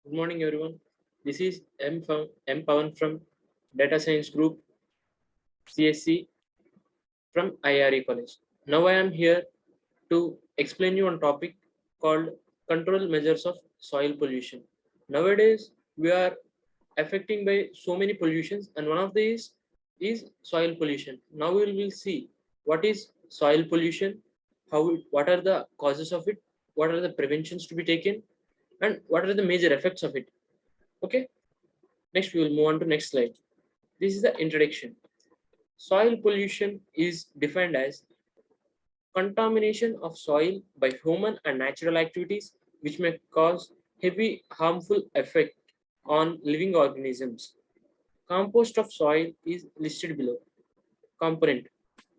Good morning, everyone. This is M. Pawan from Data Science Group, CSC from IRE College. Now I am here to explain you on topic called control measures of soil pollution. Nowadays, we are affecting by so many pollutions, and one of these is soil pollution. Now we will see what is soil pollution, what are the causes of it, what are the preventions to be taken, and what are the major effects of it. Okay. Next, we will move on to next slide. This is the introduction. Soil pollution is defined as contamination of soil by human and natural activities which may cause heavy harmful effect on living organisms. Compost of soil is listed below. Component: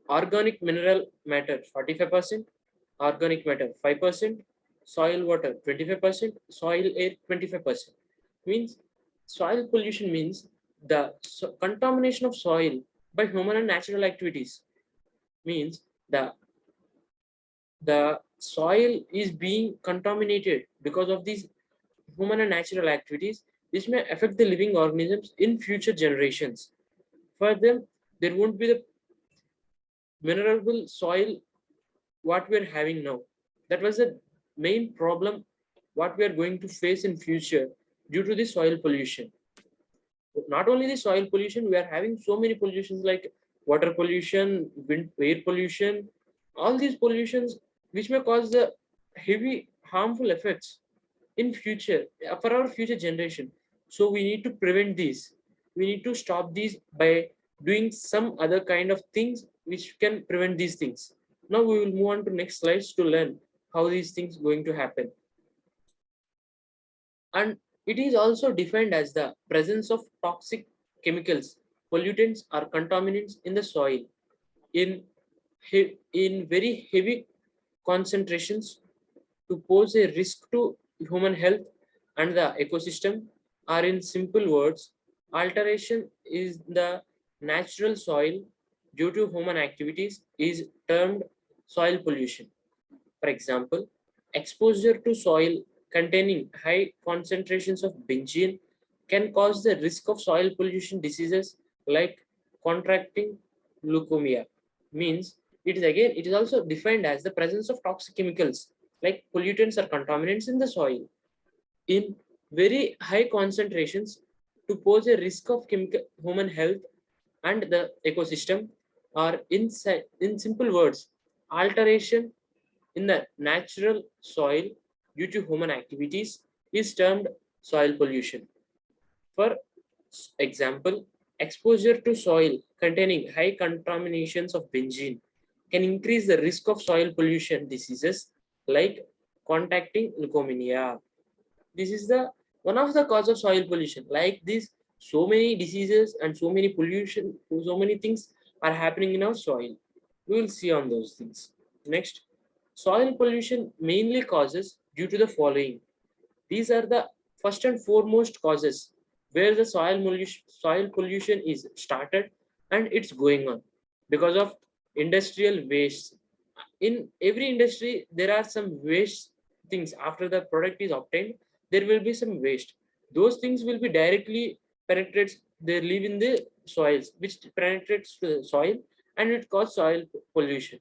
organic mineral matter 45%, organic matter 5%, soil water 25%, soil air 25%. Means soil pollution means the contamination of soil by human and natural activities. Means the soil is being contaminated because of these human and natural activities which may affect the living organisms in future generations. For them, there won't be the minerable soil what we're having now. That was the main problem what we are going to face in future due to the soil pollution. Not only the soil pollution, we are having so many pollutions like water pollution, wind, air pollution, all these pollutions which may cause the heavy harmful effects in future for our future generation. So we need to prevent these. We need to stop these by doing some other kind of things which can prevent these things. Now we will move on to next slides to learn how these things going to happen. And it is also defined as the presence of toxic chemicals, pollutants or contaminants in the soil in in very heavy concentrations to pose a risk to human health and the ecosystem, or in simple words, alteration is the natural soil due to human activities is termed soil pollution. For example, exposure to soil containing high concentrations of benzene can cause the risk of soil pollution diseases like contracting leukemia. Means it is also defined as the presence of toxic chemicals like pollutants or contaminants in the soil in very high concentrations to pose a risk of human health and the ecosystem, or in simple words, alteration in the natural soil due to human activities is termed soil pollution. For example, exposure to soil containing high contaminations of benzene can increase the risk of soil pollution diseases like contacting leukemia. This is the one of the cause of soil pollution. Like this, so many diseases and so many pollution, so many things are happening in our soil. We will see on those things. Next, soil pollution mainly causes due to the following. These are the first and foremost causes where the soil pollution is started and it's going on because of industrial waste. In every industry, there are some waste things. After the product is obtained, there will be some waste. Those things will be directly penetrates. They live in the soils, which penetrates to the soil and it causes soil pollution.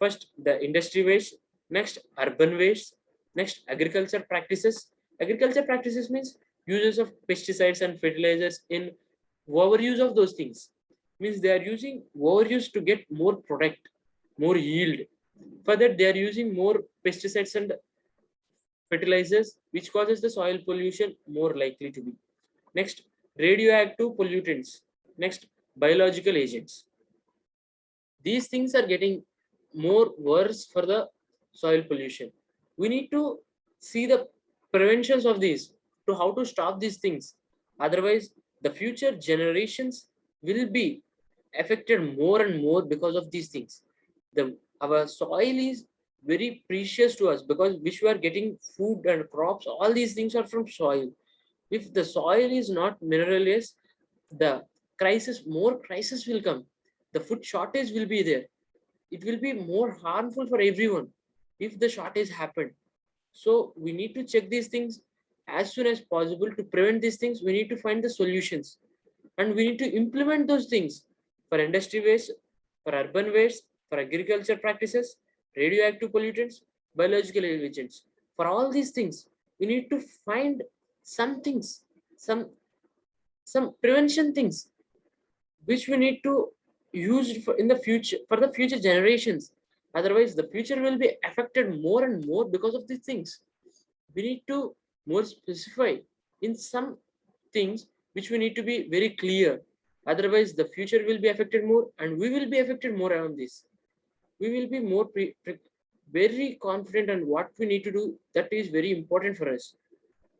First, the industry waste. Next, urban waste. Next, agriculture practices. Agriculture practices means uses of pesticides and fertilizers in overuse of those things. Means they are using overuse to get more product, more yield. For that, they are using more pesticides and fertilizers, which causes the soil pollution more likely to be. Next, radioactive pollutants. Next, biological agents. These things are getting more worse for the soil pollution. We need to see the preventions of these to how to stop these things. Otherwise, the future generations will be affected more and more because of these things. Our soil is very precious to us because which we are getting food and crops, all these things are from soil. If the soil is not mineralized, the more crisis will come. The food shortage will be there. It will be more harmful for everyone if the shortage happened. So we need to check these things as soon as possible to prevent these things. We need to find the solutions, and we need to implement those things for industry waste, for urban waste, for agriculture practices, radioactive pollutants, biological agents. For all these things, we need to find some things, some some prevention things which we need to use for in the future, for the future generations. Otherwise, the future will be affected more and more because of these things. We need to more specify in some things which we need to be very clear. Otherwise, the future will be affected more, and we will be affected more on this. We will be more very confident on what we need to do. That is very important for us.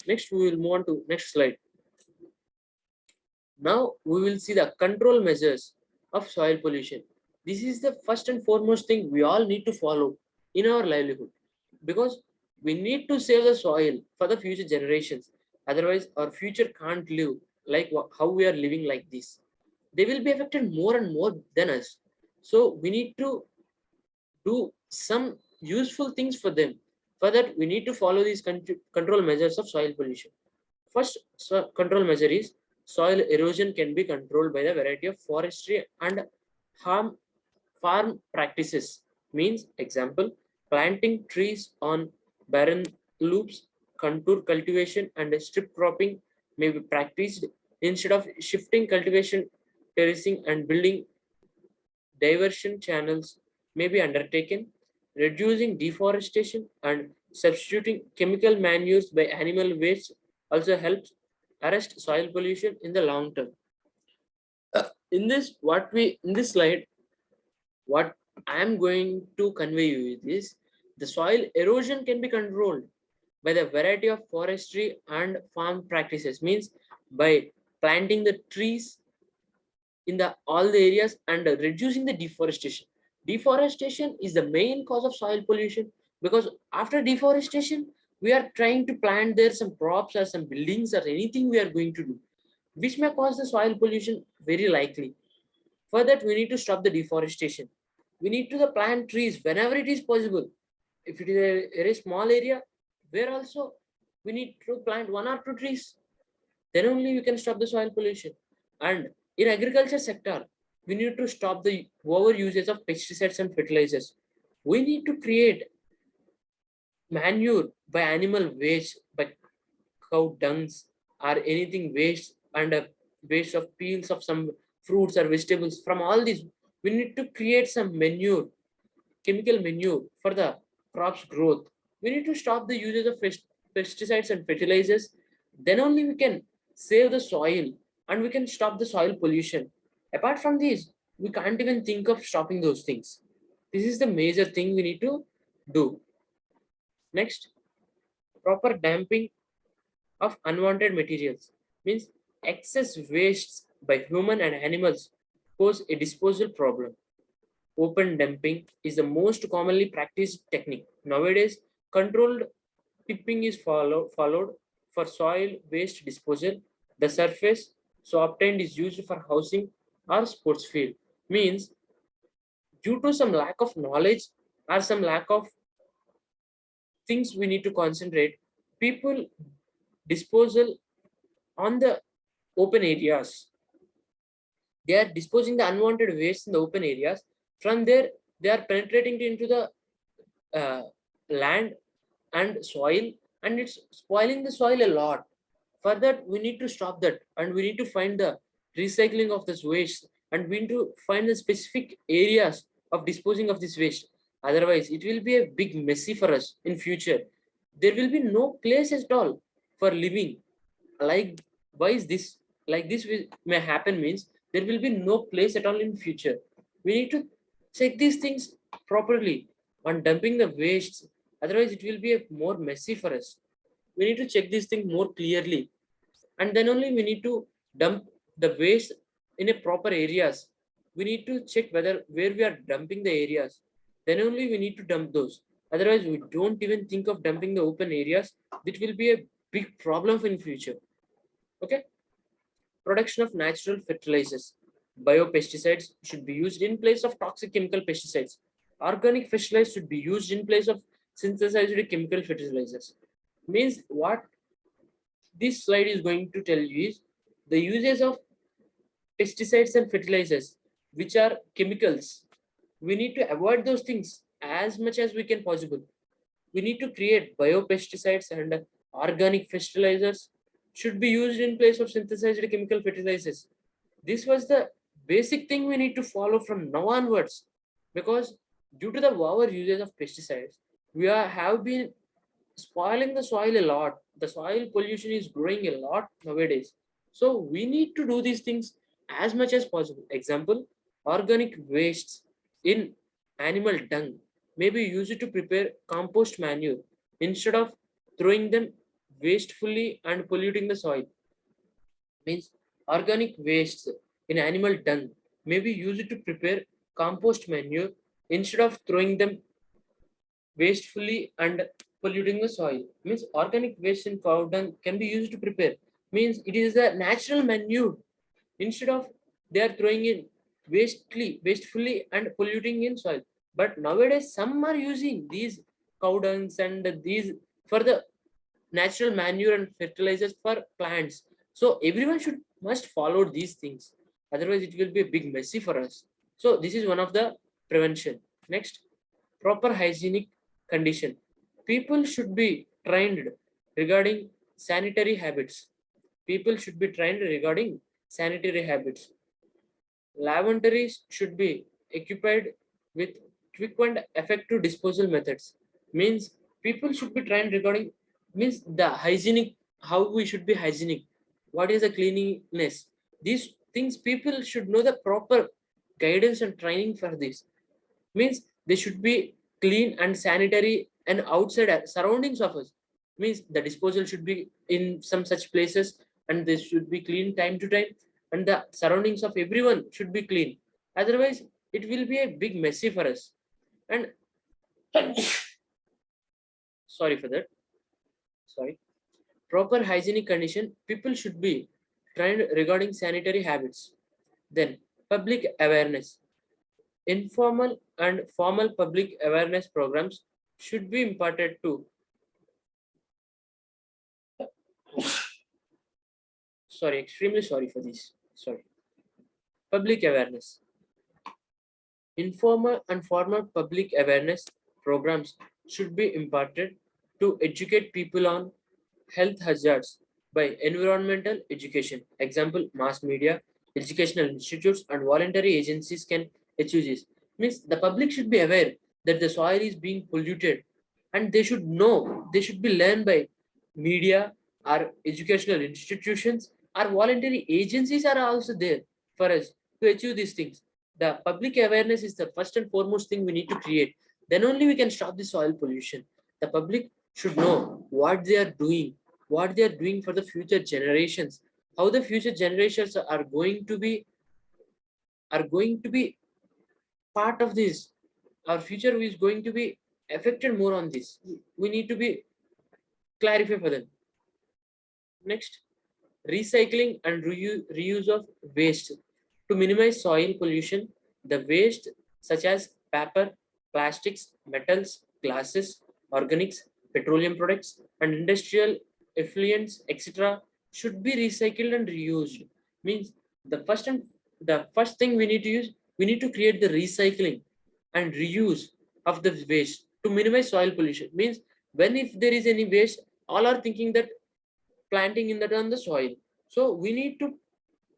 Next, we will move on to next slide. Now we will see the control measures of soil pollution. This is the first and foremost thing we all need to follow in our livelihood, because we need to save the soil for the future generations. Otherwise, our future can't live like how we are living like this. They will be affected more and more than us. So we need to do some useful things for them. For that, we need to follow these control measures of soil pollution. First control measure is soil erosion can be controlled by the variety of forestry and harm farm practices. Means example, planting trees on barren loops, contour cultivation and strip cropping may be practiced instead of shifting cultivation, terracing and building diversion channels may be undertaken, reducing deforestation and substituting chemical manures by animal waste also helps arrest soil pollution in the long term. In this slide, what I am going to convey you is the soil erosion can be controlled by the variety of forestry and farm practices. Means by planting the trees in the all the areas and reducing the deforestation. Deforestation is the main cause of soil pollution, because after deforestation we are trying to plant there some crops or some buildings or anything we are going to do, which may cause the soil pollution very likely. For that, we need to stop the deforestation. We need to the plant trees whenever it is possible. If it is a very small area, where also we need to plant 1 or 2 trees, then only we can stop the soil pollution. And in agriculture sector, we need to stop the over usage of pesticides and fertilizers. We need to create manure by animal waste, by cow dungs or anything waste, and waste of peels of some fruits or vegetables. From all these, we need to create some manure, chemical manure for the crops growth. We need to stop the usage of pesticides and fertilizers. Then only we can save the soil and we can stop the soil pollution. Apart from these, we can't even think of stopping those things. This is the major thing we need to do. Next, proper damping of unwanted materials. Means excess wastes by human and animals pose a disposal problem. Open dumping is the most commonly practiced technique. Nowadays, controlled tipping is followed for soil waste disposal. The surface so obtained is used for housing or sports field. Means due to some lack of knowledge or some lack of things we need to concentrate, people disposal on the open areas. They are disposing the unwanted waste in the open areas. From there, they are penetrating into the land and soil, and it's spoiling the soil a lot. For that, we need to stop that, and we need to find the recycling of this waste, and we need to find the specific areas of disposing of this waste. Otherwise, it will be a big messy for us in future. There will be no place at all for living. Like, why is this? Like this may happen means there will be no place at all in future. We need to check these things properly on dumping the wastes. Otherwise, it will be a more messy for us. We need to check these things more clearly, and then only we need to dump the waste in a proper areas. We need to check whether where we are dumping the areas. Then only we need to dump those. Otherwise, we don't even think of dumping the open areas. It will be a big problem in future. Okay. Production of natural fertilizers. Biopesticides should be used in place of toxic chemical pesticides. Organic fertilizers should be used in place of synthesized chemical fertilizers. Means what? this slide is going to tell you is the uses of pesticides and fertilizers, which are chemicals. We need to avoid those things as much as we can possible. We need to create biopesticides and organic fertilizers should be used in place of synthesized chemical fertilizers. This was the basic thing we need to follow from now onwards, because due to the over usage of pesticides, have been spoiling the soil a lot. The soil pollution is growing a lot nowadays. So we need to do these things as much as possible. Example, organic wastes in animal dung may be used to prepare compost manure instead of throwing them wastefully and polluting the soil. Means organic wastes in animal dung may be used to prepare compost manure instead of throwing them wastefully and polluting the soil. Means organic waste in cow dung can be used to prepare. Means it is a natural manure instead of they are throwing in wastefully and polluting in soil. But nowadays some are using these cow dungs and these for the natural manure and fertilizers for plants. So everyone should must follow these things. Otherwise, it will be a big messy for us. So this is one of the prevention. Next, proper hygienic condition. People should be trained regarding sanitary habits. People should be trained regarding sanitary habits. Lavatories should be equipped with quick and effective disposal methods. Means people should be trained regarding means the hygienic, how we should be hygienic, what is the cleanliness. These things people should know the proper guidance and training for this. Means they should be clean and sanitary and outside surroundings of us. Means the disposal should be in some such places and this should be clean time to time, and the surroundings of everyone should be clean. Otherwise it will be a big messy for us. And sorry for that. Sorry. Proper hygienic condition, people should be trained regarding sanitary habits. Then public awareness. Informal and formal public awareness programs should be imparted to, sorry, extremely sorry for this. Sorry. Public awareness. Informal and formal public awareness programs should be imparted to educate people on health hazards by environmental education. Example, mass media, educational institutes, and voluntary agencies can achieve this. Means the public should be aware that the soil is being polluted, and they should know, they should be learned by media, our educational institutions, our voluntary agencies are also there for us to achieve these things. The public awareness is the first and foremost thing we need to create. Then only we can stop the soil pollution. The public should know what they are doing for the future generations, how the future generations are going to be part of this. Our future is going to be affected more on this. We need to be clarify for them. Next, recycling and reuse of waste. To minimize soil pollution, the waste such as paper, plastics, metals, glasses, organics, petroleum products, and industrial effluents, etc., should be recycled and reused. Means the first thing we need to use, we need to create the recycling and reuse of the waste to minimize soil pollution. Means when if there is any waste, all are thinking that planting in that on the soil. So we need to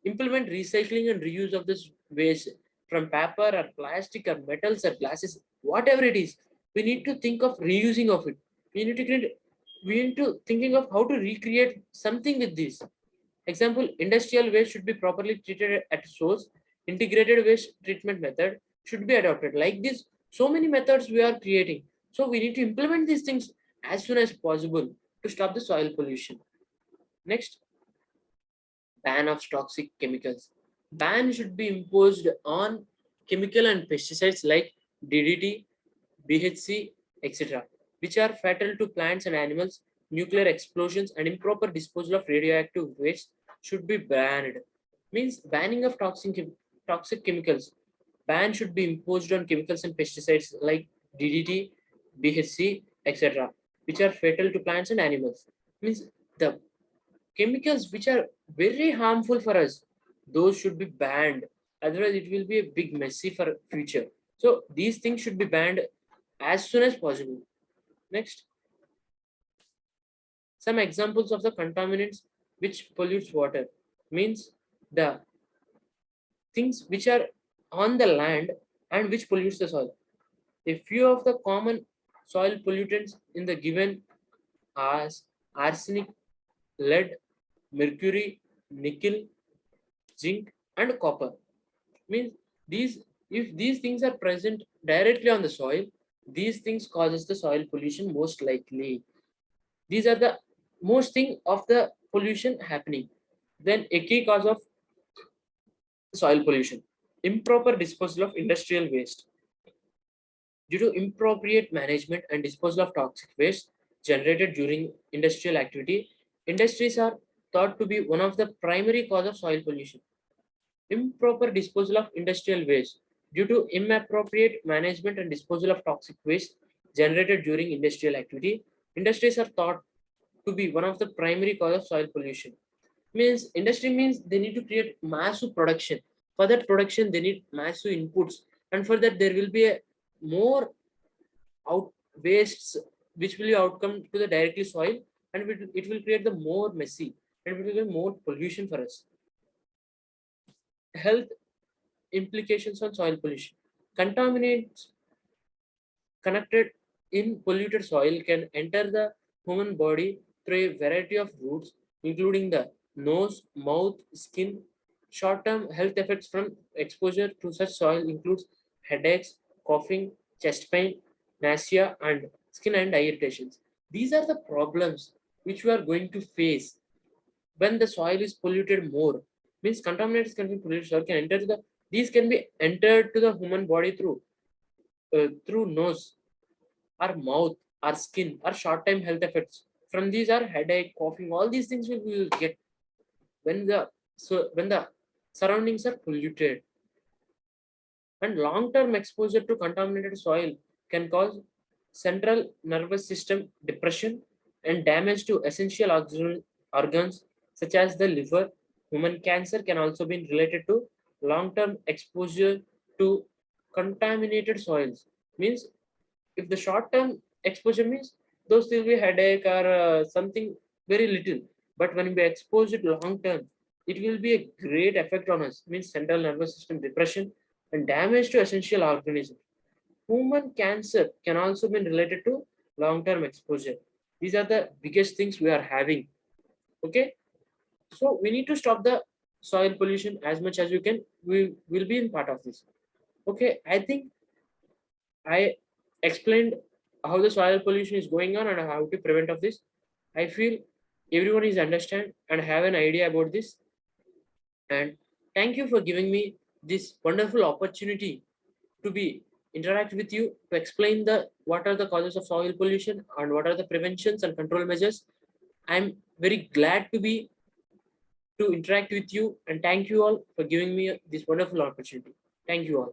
implement recycling and reuse of this waste from paper or plastic or metals or glasses, whatever it is. We need to think of reusing of it. We need to create, we need to thinking of how to recreate something with this. Example, industrial waste should be properly treated at source. Integrated waste treatment method should be adopted. Like this, so many methods we are creating. So we need to implement these things as soon as possible to stop the soil pollution. Next, ban of toxic chemicals. Ban should be imposed on chemical and pesticides like DDT, BHC, etc., which are fatal to plants and animals. Nuclear explosions and improper disposal of radioactive waste should be banned. Means banning of toxic chemicals. Ban should be imposed on chemicals and pesticides like DDT, BHC, etc., which are fatal to plants and animals. Means the chemicals which are very harmful for us, those should be banned. Otherwise, it will be a big messy for future. So these things should be banned as soon as possible. Next, some examples of the contaminants which pollutes water means the things which are on the land and which pollutes the soil. A few of the common soil pollutants in the given are arsenic, lead, mercury, nickel, zinc, and copper. Means these, if these things are present directly on the soil, these things causes the soil pollution most likely. These are the most thing of the pollution happening. Then a key cause of soil pollution: improper disposal of industrial waste. Due to inappropriate management and disposal of toxic waste generated during industrial activity, industries are thought to be one of the primary cause of soil pollution. Improper disposal of industrial waste. Due to inappropriate management and disposal of toxic waste generated during industrial activity, industries are thought to be one of the primary cause of soil pollution. Means industry means they need to create massive production. For that production, they need massive inputs, and for that there will be a more out wastes which will be outcome to the directly soil, and it will create the more messy and it will be more pollution for us. Health implications on soil pollution. Contaminants connected in polluted soil can enter the human body through a variety of routes, including the nose, mouth, skin. Short-term health effects from exposure to such soil includes headaches, coughing, chest pain, nausea, and skin and eye irritations. These are the problems which we are going to face when the soil is polluted more. Means contaminants can be polluted soil can enter the these can be entered to the human body through nose, our mouth, our skin, our short-time health effects. From these are headache, coughing, all these things we will get when the surroundings are polluted. And long-term exposure to contaminated soil can cause central nervous system depression and damage to essential organs such as the liver. Human cancer can also be related to long-term exposure to contaminated soils. Means if the short-term exposure means those will be headache or something very little, but when we expose it long-term, it will be a great effect on us. Means central nervous system depression and damage to essential organisms. Human cancer can also be related to long-term exposure. These are the biggest things we are having. Okay, so we need to stop the soil pollution as much as we can. We will be in part of this. Okay, I think I explained how the soil pollution is going on and how to prevent of this. I feel everyone is understand and have an idea about this. And thank you for giving me this wonderful opportunity to be interact with you to explain the what are the causes of soil pollution and what are the preventions and control measures. I'm very glad to interact with you, and thank you all for giving me this wonderful opportunity. Thank you all.